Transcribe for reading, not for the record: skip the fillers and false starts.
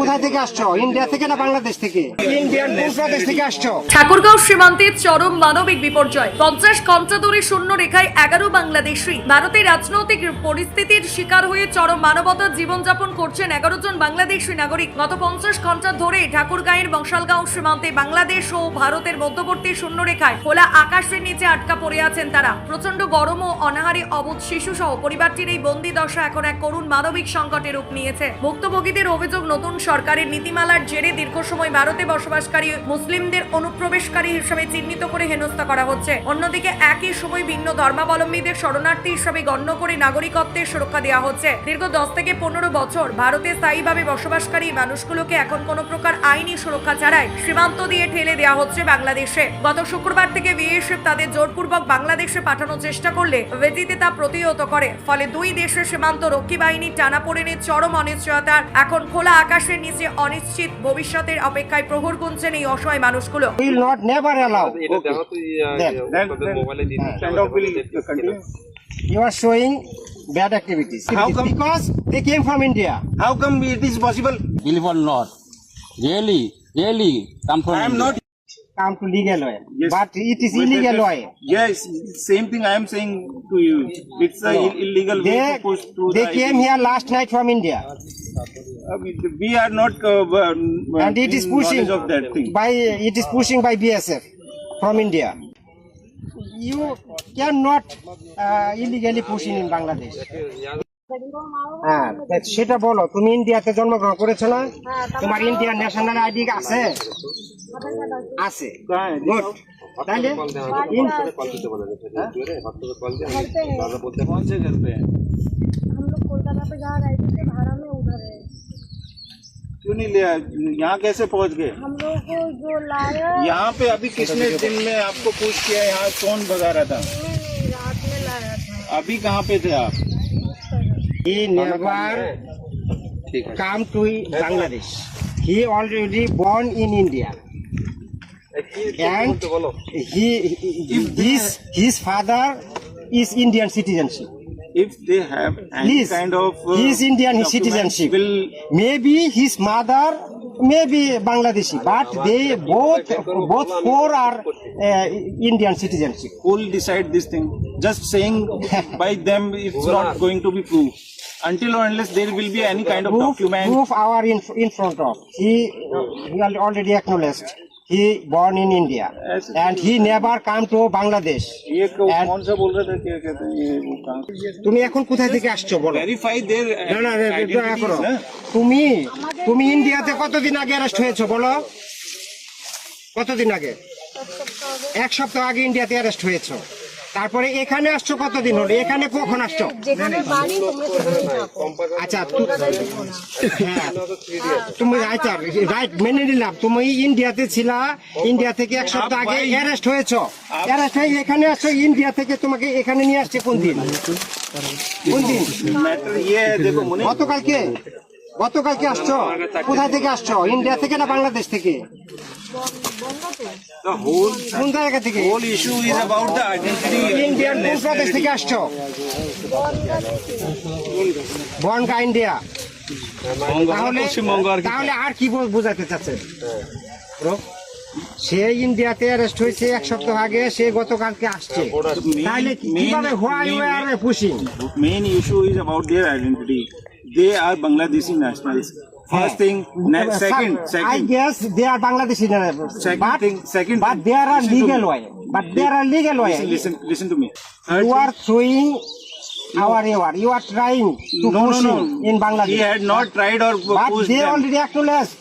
কোথায় থেকে আসছো? ইন্ডিয়া থেকে না বাংলাদেশ থেকে? ইন্ডিয়ান কোন প্রদেশ থেকে আসছো? ঠাকুরগাঁও সীমান্তে চরম মানবিক বিপর্যয়। 50 ঘন্টা ধরে শূন্য রেখায় 11 বাংলাদেশি। ভারতের রাজনৈতিক পরিস্থিতির শিকার হয়ে চরম মানবতার জীবনযাপন করছেন 11 জন বাংলাদেশি নাগরিক। গত 50 ঘন্টা ধরে ঠাকুরগাঁয়ের বংশালগাঁও সীমান্তে বাংলাদেশ ও ভারতের মধ্যবর্তী শূন্য রেখায় খোলা আকাশের নিচে আটকা পড়ে আছেন তারা। প্রচন্ড গরম ও অনাহারে অবুধ শিশু সহ পরিবারটির এই বন্দি দশা এখন এক করুণ মানবিক সংকটের রূপ নিয়েছে। ভুক্তভোগীদের অভিযোগ, নতুন সরকারের নীতিমালার জেরে দীর্ঘ সময় ভারতে বসবাসকারী মুসলিমদের অনুপ্রবেশকারী হিসেবে চিহ্নিত করে হেনস্থা করা হচ্ছে। অন্যদিকে একই সময় ভিন্ন ধর্মাবলম্বীদের শরণার্থী হিসেবে গণ্য করে নাগরিকত্বের সুরক্ষা দেওয়া হচ্ছে। দীর্ঘ 10 থেকে 15 বছর ভারতে স্থায়ীভাবে বসবাসকারী মানুষগুলোকে এখন কোনো প্রকার আইনি সুরক্ষা ছাড়াই সীমান্ত দিয়ে ঠেলে দেওয়া হচ্ছে বাংলাদেশে। গত শুক্রবার থেকে বিএসএফ তাদের জোরপূর্বক বাংলাদেশে পাঠানোর চেষ্টা করলে ভেজিতে তা প্রতিহত করে। ফলে দুই দেশের সীমান্ত রক্ষী বাহিনীর টানাপোড়েনের চরম অনিশ্চয়তার এখন খোলা আকাশের নিচে অনিশ্চিত ভবিষ্যতের অপেক্ষায় প্রহর গুনছেন এই অসহায় মানুষগুলো। Will not never allow. You are showing bad activities. How come? Because they came from India. How come it is possible? Believe or not, really come from I am India. not. Come to legal way. Yes. But it is Wait, illegal way. Yes, same thing I am saying to you. It's a illegal way to push through. They came here last night from India. We are not. And it is pushing of that thing. It is pushing by BSF from India. You cannot illegally pushing in Bangladesh. হ্যাঁ, সেটা বলো। তুমি ইন্ডিয়াতে জন্মগ্রহণ করেছো না? তোমার Indian national ID আছে? আছে, গুড। তাহলে कौन से घर पे है? हम लोग कोलकाता पे जा रहे थे, भाड़ा में उधर है। क्यों नहीं लिया? यहाँ कैसे पहुँच गए? हम लोग को जो लाया यहाँ पे अभी किसने दिन में आपको पूछ किया? यहाँ कौन भगा रहा था? रात में लाया था। अभी कहाँ पे थे आप? he never come to Bangladesh. He already born in India. And his father is Indian citizenship. If they have any Please, kind of he is Indian documents, citizenship. will Maybe his mother may be Bangladeshi, but they both four are Indian citizenship. who will decide this thing? Just saying by them, it's not going to be proved. Until or unless there will be any kind of document. Proof our in front of. He already acknowledged. He born in India and he never come to Bangladesh. ये And- कौन सा बोल रहा था? क्या कहते हैं ये वो कहाँ? তুমি এখন কোথায় থেকে আসছো বলো? Verify their না না দয়া করো। identities, না? তুমি ইন্ডিয়াতে কতদিন আগে অ্যারেস্ট হয়েছো বলো? কতদিন আগে? এক সপ্তাহ আগে ইন্ডিয়াতে অ্যারেস্ট হয়েছো। তারপরে এখানে আসছো কতদিন হলো? এখানে কখন আসছো? যেখানে বাড়ি তোমরা সেখানে থাকো। আচ্ছা হ্যাঁ, তুমি আচ্ছা রাইট মেনে নিলাম। তুমি ইন্ডিয়াতে ছিলা, ইন্ডিয়া থেকে এক সপ্তাহ আগে অ্যারেস্ট হয়েছো। অ্যারেস্ট হয়ে এখানে আসছো, ইন্ডিয়া থেকে তোমাকে এখানে নিয়ে আসছে কোন দিন? কোন দিন? मैटर ये है, देखो मुनि, গতকালকে আসছো? কোথায় থেকে আসছো? ইন্ডিয়া থেকে না বাংলাদেশ থেকে? the whole কোন জায়গা থেকে? issue is about the identity. Indian কোন প্রদেশ থেকে আসছো? বনগা, ইন্ডিয়া। তাহলে আর কি বোঝাতে চাচ্ছেন? সে ইন্ডিয়াতে অ্যারেস্ট হয়েছে এক সপ্তাহ আগে, সে গতকালকে আসছে। তাহলে কিভাবে why were pushing? Main issue is about their identity. They are Bangladeshi nationals. First thing, second, I guess they are Bangladeshi, second but thing, there are listen to legal me. way. But there are legal way. Listen to me. Third You are throwing our war. You are trying to no, push no, in He Bangladesh. had not tried or But pushed they them. already acknowledged.